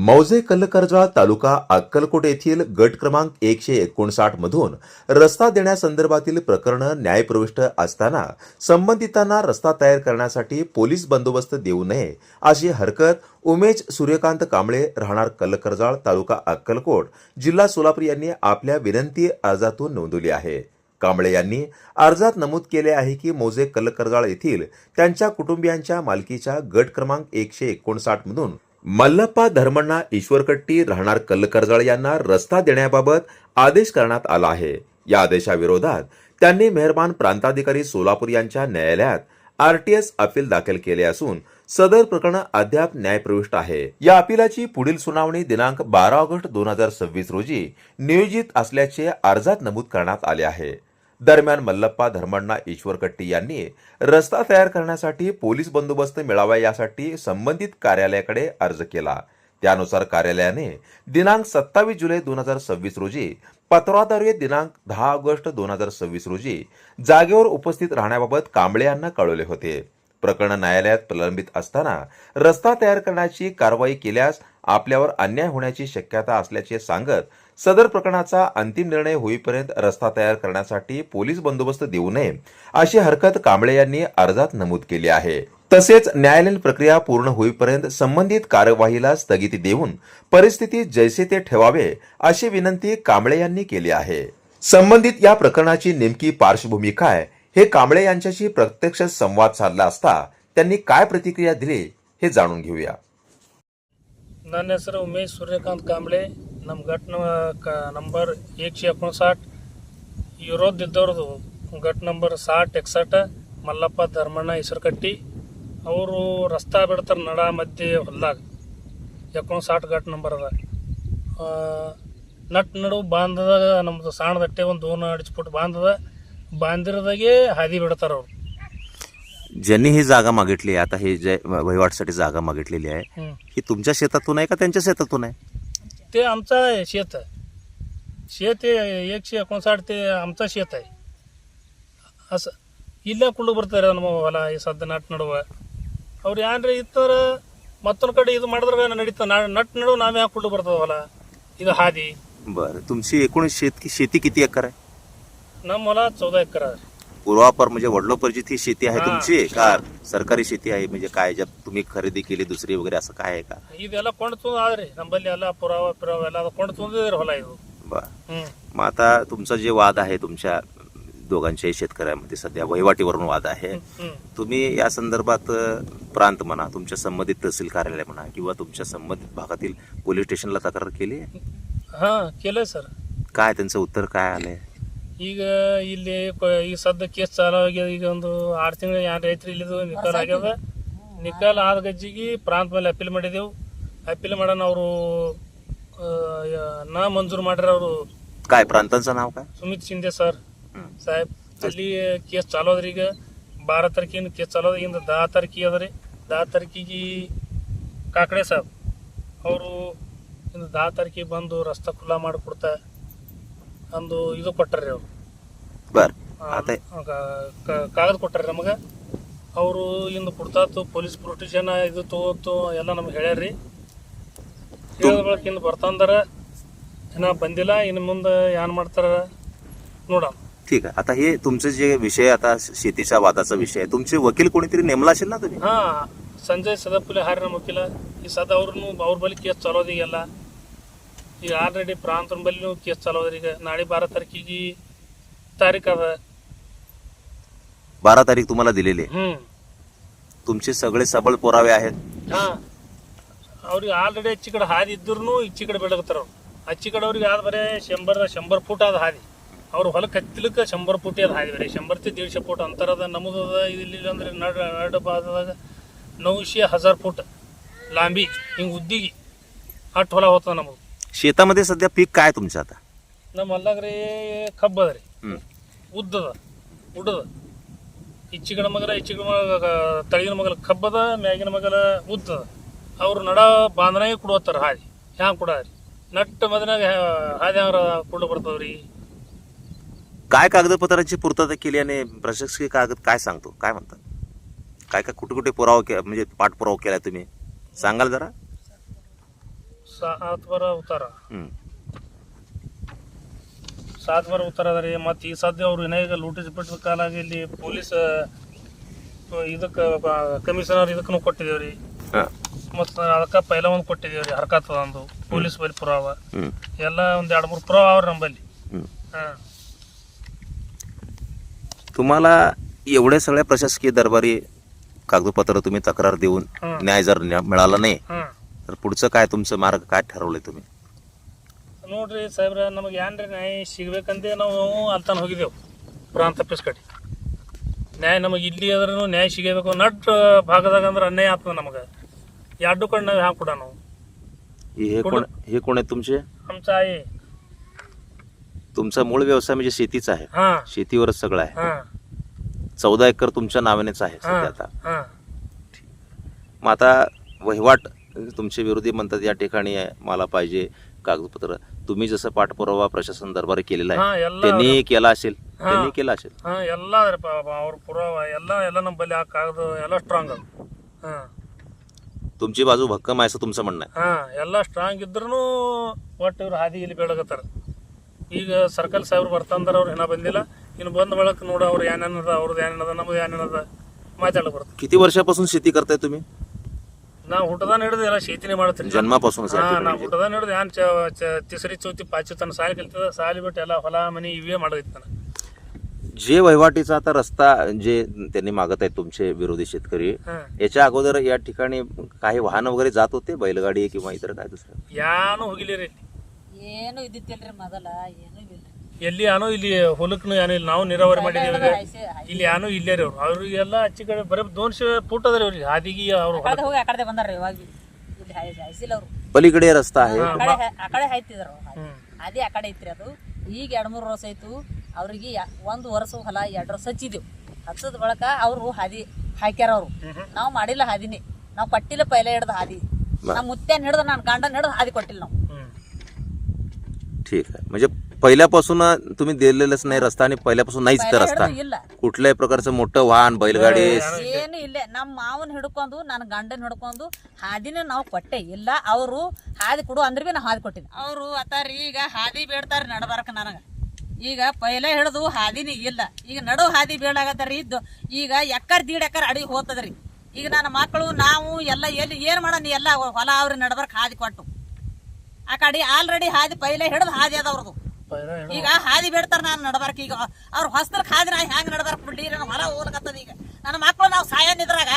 मौजे कल्लकरजाळ तालुका अक्कलकोट येथील गट क्रमांक 159 मधून रस्ता देण्यासंदर्भातील प्रकरण न्यायप्रविष्ट असताना संबंधितांना रस्ता तयार करण्यासाठी पोलीस बंदोबस्त देऊ नये अशी हरकत उमेश सूर्यकांत कांबळे राहणार कल्लकरजाळ तालुका अक्कलकोट जिल्हा सोलापूर यांनी आपल्या विनंती अर्जातून नोंदवली आहे। कांबळे यांनी अर्जात नमूद केले आहे की मौजे कल्लकरजाळ येथील त्यांच्या कुटुंबियांच्या मालकीच्या गट क्रमांक 159 मधून मल्लप्पा धर्मण्णा ईश्वरकट्टी राहणार कल्लकरजाळ यांना रस्ता देण्याबाबत आदेश करण्यात आला आहे। या आदेशाविरोधात त्यांनी मेहरबान प्रांताधिकारी सोलापूर यांच्या न्यायालयात आरटीएस अपील दाखल केले असून सदर प्रकरण अद्याप न्यायप्रविष्ट आहे। या अपिलाची पुढील सुनावणी दिनांक 12 ऑगस्ट 2026 रोजी नियोजित असल्याचे अर्जात नमूद करण्यात आले आहे। दरम्यान मल्लप्पा धर्मण्णा ईश्वरकट्टी यांनी रस्ता तयार करण्यासाठी पोलीस बंदोबस्त मिळावा यासाठी संबंधित कार्यालयाकडे अर्ज केला। त्यानुसार कार्यालयाने दिनांक 27 जुलै 2026 रोजी पत्राद्वारे दिनांक 10 ऑगस्ट 2026 रोजी जागेवर उपस्थित राहण्याबाबत कांबळे यांना कळवले होते। प्रकरण न्यायालयात प्रलंबित असताना रस्ता तयार करण्याची कारवाई केल्यास आपल्यावर अन्याय होण्याची शक्यता असल्याचे सांगत सदर प्रकरणाचा अंतिम निर्णय होईपर्यंत रस्ता तयार करण्यासाठी पोलीस बंदोबस्त देऊ नये अशी हरकत कांबळे यांनी अर्जात नमूद केली आहे। तसेच न्यायालयीन प्रक्रिया पूर्ण होईपर्यंत संबंधित कार्यवाहीला स्थगिती देऊन परिस्थिती जैसे ते ठेवावे अशी विनंती कांबळे यांनी केली आहे। संबंधित या प्रकरणाची नेमकी पार्श्वभूमी काय हे कांबळे यांच्याशी प्रत्यक्ष संवाद साधला असता त्यांनी काय प्रतिक्रिया दिली हे जाणून घेऊया। ನನ್ನ ಹೆಸರು ಉಮೇಶ್ ಸೂರ್ಯಕಾಂತ್ ಕಾಂಬ್ಳೆ ನಮ್ಮ ಗಟ್ ನಂಬರ್ 159 ವಿರೋಧದಿದ್ದವ್ರದ್ದು ಗಟ್ ನಂಬರ್ 60 61 ಮಲ್ಲಪ್ಪ ಧರ್ಮಣ್ಣ ಈಶ್ವರಕಟ್ಟಿ ಅವರು ರಸ್ತಾ ಬಿಡ್ತಾರೆ ನಡ ಮಧ್ಯೆ ಹೊಲ್ದಾಗ 59 ಗಟ್ ನಂಬರ್ ಅದ ನಟ್ ನಡು ಬಾಂಧದಾಗ ನಮ್ಮದು ಸಣ್ಣದಟ್ಟೆ ಒಂದು 2-2.5 ಫೂಟ್ ಬಾಂಧದ बांदिरदागे हादी बिडतार ಅವರು ज्यांनी ही जागा मागितली आता हे जे वहिवाटसाठी जागा मागितलेली आहे ही तुमच्या शेतातून आहे का त्यांच्या शेतातून आहे? ते आमचा शेत आहे। शेत 159 ते आमचा शेत आहे। असं ಇಲ್ಲೇ ಕುಳ್ಳು ಬರ್ತಾರೆ ನಮ್ಮ ಹೊಲ ಈ ಸದ್ದ ನಟ್ ನಡುವ ಅವ್ರು ಯಾನ್ರಿ ಇತ್ತರ ಮತ್ತೊಂದು ಕಡೆ ಇದು ಮಾಡಿದ್ರೆ ನಡೀತಾ ನಟ್ ನಡುವ ನಾವೇ ಯಾಕೆ ಕುಳ್ಳು ಬರ್ತದ ಹೊಲ ಇದು ಹಾದಿ। बरं तुमची एकूण शेती किती एकर आहे? ನಮ್ಮ ಹೊಲ 14 ಎಕರೆ आहे। पूर्वापर म्हणजे वडिलोपार्जित ही शेती आहे तुमची का सरकारी शेती आहे म्हणजे काय जब तुम्ही खरेदी केली दुसरी वगैरे असं काय आहे का? ಇದೆಲ್ಲ ಕೊಂಡು ತುಂಬ ಆದ್ರಿ ನಮ್ಮಲ್ಲಿ ಎಲ್ಲ ಪುರಾವ ಎಲ್ಲ ಕೊಂಡು ತುಂಬಿದ್ರಿ ಹೊಲ ಇದು। बरं मग आता तुमचा जे वाद आहे तुमच्या दोघांच्याही शेतकऱ्यांमध्ये सध्या वहिवाटीवरून वाद आहे। तुम्ही या संदर्भात प्रांत म्हणा तुमच्या संबंधित तहसील कार्यालय म्हणा किंवा तुमच्या संबंधित भागातील पोलीस स्टेशनला तक्रार केली आहे? हां केलंय सर। काय त्यांचं उत्तर काय आलंय? ಈಗ ಇಲ್ಲಿ ಈ ಸದ್ದ ಕೇಸ್ ಚಾಲು ಆಗ್ಯದ। ಈಗ ಒಂದು 6 ತಿಂಗಳು ಯಾರು ರೈತರು ಇಲ್ಲಿದು ನಿಕಾಲ್ ಆಗ್ಯದ। ನಿಕಾಲ್ ಆದ ಗಜ್ಜಿಗೆ ಪ್ರಾಂತ ಮೇಲೆ ಅಪೀಲ್ ಮಾಡಿದೆವು। ಅಪೀಲ್ ಮಾಡೋಣ ಅವರು ನಾ ಮಂಜೂರು ಮಾಡ್ಯಾರ ಅವರು। काय प्रांतांचं नाव काय? ಸುಮಿತ್ ಶಿಂದೆ ಸರ್ ಸಾಹೇಬ್ ಅಲ್ಲಿ ಕೇಸ್ ಚಾಲು ಅದ್ರಿ। ಈಗ 12 ತಾರೀಕಿನ ಕೇಸ್ ಚಾಲು ಅದ। ಇಂದ 10 ತಾರೀಕಿಗೆ ಅದ ರೀ। 10 ತಾರೀಕಿಗೆ ಕಾಕಡೆ ಸಾಹೇಬ್ ಅವರು ಇಂದ 10 ತಾರೀಕಿಗೆ ಬಂದು ರಸ್ತಾ ಖುಲ್ಲಾ ಮಾಡಿಕೊಡ್ತಾ ಅಂದು ಇದು ಕೊಟ್ಟಾರ್ರಿ ಅವರು। बर ಕಾಗದ ಕೊಟ್ಟಾರ್ರಿ ನಮಗೆ ಅವರು। ಇಂದು ಕೊಡ್ತಾತು ಪೊಲೀಸ್ ಪ್ರೊಟೆಕ್ಷನ್ ಇದು ತಗೋತು ಎಲ್ಲ ನಮ್ಗೆ ಹೇಳ್ಯಾರ್ರಿ। ಹೇಳಿದ ಬಳಿಕ ಇಂದು ಬರ್ತಾಂದಾರ ಇನ್ನ ಬಂದಿಲ್ಲ। ಇನ್ನು ಮುಂದೆ ಏನ್ ಮಾಡ್ತಾರ ನೋಡೋಣ। ठीक आहे। आता हे तुमचे जे विषय आता शेतीच्या वादाचा विषय आहे तुमचे वकील कोणीतरी नेमला असेल ना तुम्ही? ಹಾ ಸಂಜಯ್ ಸದಪುಲೆ ಹಾರಿ ನಮ್ಮ ವಕೀಲ ಈ ಸದ ಅವ್ರ ಬಳಿ ಕೇಸ್ ಚಾಲೋದ ಈಗೆಲ್ಲ। ಈಗ ಆಲ್ರೆಡಿ ಪ್ರಾಂತನ ಬಳಿ ಕೇಸ್ ಚಾಲು ಅದ್ರಿ। ಈಗ ನಾಳೆ 12 ತಾರೀಕಿಗೆ ತಾರೀಖ ಅದ। 12 तारीख तुम्हाला दिलेली आहे। तुमचे सगळे सबळ पुरावे आहेत? ಹಾ ಅವ್ರಿಗೆ ಆಲ್ರೆಡಿ ಈಚೆ ಕಡೆ ಹಾದಿ ಇದ್ರೂ ಈಚೆ ಕಡೆ ಬೆಳಗತ್ತಾರ ಅವ್ರು। ಆಚೆ ಕಡೆ ಅವ್ರಿಗೆ ಆದ ಬರೇ 100 ಫೂಟ್ ಆದ ಹಾದಿ। ಅವ್ರ ಹೊಲಕ್ಕೆ ಹತ್ತಿಲಕ್ಕೆ 100 ಫೂಟ್ ಅದ ಹಾದಿ ಬರೀ 100 to 150 ಫೂಟ್ ಅಂತರ ಅದ। ನಮ್ಮದು ಇಲ್ಲಿ ಅಂದ್ರೆ ನಡು ಬಾದಾಗ 900,000 ಫೂಟ್ लांबी ಹಿಂಗೆ ಉದ್ದಿಗೆ ಅಟ್ಟು ಹೊಲ ಹೋಗ್ತದ ನಮ್ಮದು। शेतामध्ये सध्या पीक काय तुमचं आता? ನಮ್ಮ ಹೊಲ್ದಾಗ್ರಿ ಕಬ್ಬ ಅದ ರೀ। ಉದ್ದದ ಉಡದ ಈಚೆ ಕಡೆ ಮಗಲ ಈಚೆ ಕಡೆ ತಳಗಿನ ಮಗಲ ಕಬ್ಬದ ಮ್ಯಾಗಿನ ಮಗಲ ಉದ್ದದ। ಅವ್ರು ನಡ ಬಾಂಧನಾಗೆ ಕೊಡ್ತಾರ ಹಾದಿ ಹ್ಯಾಂಗ ಕೊಡ್ರಿ ನಟ್ಟು ಮದನಾಗ ಹಾದಿ ಹಂಗ ಕುಳ್ಳು ಬರ್ತವ್ರಿ। काय कागदपत्रांची पूर्तता केली आणि प्रशासकीय कागद काय सांगतो काय म्हणतात? काय काय कुठे कुठे पुरावा म्हणजे पाठपुरावा केलाय तुम्ही सांगाल जरा? ಸಾತ್ವರ ಉತ್ತರ ಹ್ಞೂ 7 ವಾರ ಉತ್ತರ ಅದ ರೀ. ಮತ್ತು ಈ ಸದ್ಯ ಅವ್ರು ವಿನಾಯಕ ಲೂಟಿಸ್ ಬಿಟ್ಟಿದ ಕಾಲಾಗಿ ಇಲ್ಲಿ ಪೊಲೀಸ್ ಇದಕ್ಕೆ ಕಮಿಷನರ್ ಇದಕ್ಕೂ ಕೊಟ್ಟಿದ್ದೇವೆ ರೀ. ಹಾಂ ಮತ್ತು ಅದಕ್ಕೆ ಪೈಲ ಒಂದು ಕೊಟ್ಟಿದ್ದೇವೆ ರೀ, ಹರ್ಕತ್ತದ ಒಂದು ಪೊಲೀಸ್ ಬಳಿ ಪುರಾವ ಹ್ಞೂ ಎಲ್ಲ ಒಂದು 2-3 ಪುರಾವ ಅವ್ರಿ नंबरली. हं. हां तुम्हाला एवढे सगळ्या प्रशासकीय दरबारी कागदपत्र तुम्ही तक्रार देऊन हं. न्याय जर मिळाला नाही हां तर पुढचं काय तुमचं मार्ग काय ठरवलंय तुम्ही? ನೋಡ್ರಿ ಸಾಹೇಬ್ರ, ನಮಗೆ ಏನ್ರಿ ನ್ಯಾಯ ಸಿಗ್ಬೇಕಂತೆ ನಾವು ಅಲ್ತಾನ ಹೋಗಿದ್ದೆವು ಪ್ರಾಂತ ಆಫೀಸ್ ಕಡೆ. ನ್ಯಾಯ ನಮಗೆ ಇಲ್ಲಿ ಆದ್ರೂ ನ್ಯಾಯ ಸಿಗಬೇಕು. ನಟ್ ಭಾಗದಾಗ ಅಂದ್ರೆ ಅನ್ಯಾಯ ಆಗ್ತದೆ ನಮಗೆ. ಎರಡು ಕಡೆ ನಾವು ಹ್ಯಾಂಗೆ ಕೊಡ ನಾವು हे कोण आहेत तुमचे? आमचं आहे. तुमचा मूळ व्यवसाय म्हणजे शेतीचा आहे, हां शेतीवरच सगळं आहे. हां 14 एकर तुमच्या नावानेच आहे हां सध्या आता. हां मग आता वहिवाट तुमचे विरोधी म्हणतात या ठिकाणी मला पाहिजे कागदपत्र. तुम्ही जसं पाठपुरावा प्रशासन दरबारी केलेला हां आहे ಎಲ್ಲ त्यांनी केला असेल, हां. त्यांनी केला असेल. ಹಾಂ ಎಲ್ಲ ಅದ್ರಪ್ಪ ಅವ್ರ ಪುರಾವ ಎಲ್ಲ ನಮ್ಮಲ್ಲಿ ಆ ಕಾಗದ ಎಲ್ಲ ಸ್ಟ್ರಾಂಗ್ ಅದು. ಹಾಂ तुमची बाजू भक्कम आहे असं तुमचं म्हणणं आहे. ಹಾಂ ಎಲ್ಲ ಸ್ಟ್ರಾಂಗ್ ಇದ್ರೂ ಒಟ್ಟು ಇವ್ರು ಹಾದಿ ಇಲ್ಲಿ ಬೆಳಗತ್ತಾರ. ಈಗ ಸರ್ಕಲ್ ಸಾಹೇಬ್ರು ಬರ್ತಂದ್ರೆ ಅವ್ರು ಏನೋ ಬಂದಿಲ್ಲ. ಇನ್ನು ಬಂದ ಬಳಕ ನೋಡ ಅವ್ರು ಏನೇನದ, ಅವ್ರದ್ದು ಏನೇನದ, ನಮ್ದು ಏನೇನದ ಮಾತಾಡಕ್ಕೆ ಬರ್ತದೆ. किती वर्षापासून शेती करताय तुम्ही? ನಾವು ಹುಟ್ಟದಾನ ಹಿಡಿದು ಎಲ್ಲ ಶೇತಿನೇ ಮಾಡ್ತೀರಿ. जन्मापासूनच या ಹಾಂ ठिकाणी ನಾವು ಹುಟ್ಟದಾನ ಹಿಡಿದು ಏನ್ ತಿಸರಿ ಚೌತಿ ಪಾಚಿ ತನ್ನ ಸಾಲಿ ಕಲ್ತದ. ಸಾಲಿ ಬಿಟ್ಟು ಎಲ್ಲ ಹೊಲ ಮನಿ ಇವೇ ಮಾಡೋದಿತ್ತು ನಾನು. जे वहिवाटीचा आता रस्ता जे त्यांनी मागत आहेत तुमचे विरोधी शेतकरी, हां याच्या अगोदर या ठिकाणी काही वाहन वगैरे जात होते, बैलगाडी किंवा इतर काय दुसरं? ಯಾನು ಹೋಗಿಲ್ಲ ರೀ. ಏನು ಇದ್ದಿತ್ತಿಲ್ರಿ ಮೊದಲ, ಏನು ಇಲ್ರಿ. ಎಲ್ಲಿ ಯಾನು ಇಲ್ಲಿ ಹೊಲಕ್ನು ಏನೂ ಇಲ್ಲ. ನಾವು ನೀರಾವರಿ ಮಾಡಿದ್ದೇವೆ. ಇಲ್ಲಿ ಯಾನು ಇಲ್ಲೇ ರೀ. ಅವ್ರಿಗೆಲ್ಲ ಹಚ್ಚಿ ಕಡೆ ಬರೀ 200 ಫೂಟ್ ಅದ ರೀ ಅವ್ರಿಗೆ ಹಾದಿಗೆ. ಅವ್ರು ಆ ಕಡೆ ಹೋಗಿ ಆ ಕಡೆ ಬಂದಾರ್ರಿ. ಇವಾಗ ಇಲ್ಲಿ ಹಾಯ್ಸಿಲ್ಲ ಅವ್ರು. पलीकडे रस्ता आहे. ಆ ಕಡೆ ಹಾಯ್ತಿದ್ರು. ಅದೇ ಆ ಕಡೆ ಐತ್ರಿ ಅದು. ಈಗ 2-3 ವರ್ಷ ಆಯ್ತು. ಅವ್ರಿಗೆ 1 ವರ್ಷ ಹೊಲ 2 ವರ್ಷ ಹಚ್ಚಿದೆವು. ಹಚ್ಚದ ಬಳಕ ಅವರು ಹಾದಿ ಹಾಕ್ಯಾರ. ಅವರು ನಾವು ಮಾಡಿಲ್ಲ ಹಾದಿನಿ. ನಾವು ಕೊಟ್ಟಿಲ್ಲ ಪೈಲ ಹಿಡ್ದು ಹಾದಿ. ನಮ್ಮ ಮುತ್ಯಾನ ಹಿಡ್ದು ನಾನು ಗಂಡನ ಹಿಡ್ದು ಹಾದಿ ಕೊಟ್ಟಿಲ್ಲ ನಾವು. ठीक आहे. म्हणजे पहिल्यापासून तुम्ही दिलेलंच नाही रस्ता आणि पहिल्यापासून नाहीच तर रस्ता. ಇಲ್ಲ कुठल्याही प्रकारचं मोठं वाहन बैलगाडी ಏನು ಇಲ್ಲ. ನಮ್ಮ ಮಾವನ್ ಹಿಡ್ಕೊಂಡು ನನ್ನ ಗಂಡನ ಹಿಡ್ಕೊಂಡು ಹಾದಿನ ನಾವು ಕೊಟ್ಟೆ ಇಲ್ಲ. ಅವರು ಹಾದಿ ಕೊಡು ಅಂದ್ರೆ ಬಿ ನಾವು ಹಾದಿ ಕೊಟ್ಟಿದ್ವಿ. ಅವರು ಅತ್ತಾರಿ ಈಗ ಹಾದಿ ಬೇಡ್ತಾರ ನಡಬಾರಕ. ನನಗ ಈಗ ಪೈಲ ಹಿಡಿದು ಹಾದಿನಿ ಇಲ್ಲ. ಈಗ ನಡು ಹಾದಿ ಬೇಡಾಗತ್ತಾರಿ. ಈಗ 1-1.5 ಎಕರೆ ಅಡಿ ಹೋಗ್ತದ್ರಿ. ಈಗ ನನ್ನ ಮಕ್ಕಳು ನಾವು ಎಲ್ಲ ಎಲ್ಲಿ ಏನ್ ಮಾಡೋಣ ಎಲ್ಲ ಹೊಲ ಅವ್ರಿ ನಡಬಾರಕ ಹಾದಿ ಕೊಟ್ಟು ಆ ಕಡೆ ಆಲ್ರೆಡಿ ಹಾದಿ ಪೈಲ ಹಿಡಿದು ಹಾದಿ ಅದವ್ರದು. ಈಗ ಹಾದಿ ಬೇಡ್ತಾರ ನಾನು ನಡಬಾರಕ. ಈಗ ಅವ್ರ ಹೊಸ್ತಲ್ ಹಾದಿ ನಾ ಹೆಂಗ್ ನಡಬಾರಕ್ ಬಿಡ್ಲಿ. ನನ್ನ ಹೊಲ ಹೋಗ್ಲಕತ್ತದ. ಈಗ ನನ್ನ ಮಕ್ಕಳು ನಾವು ಸಾಯನಿದ್ರಾಗ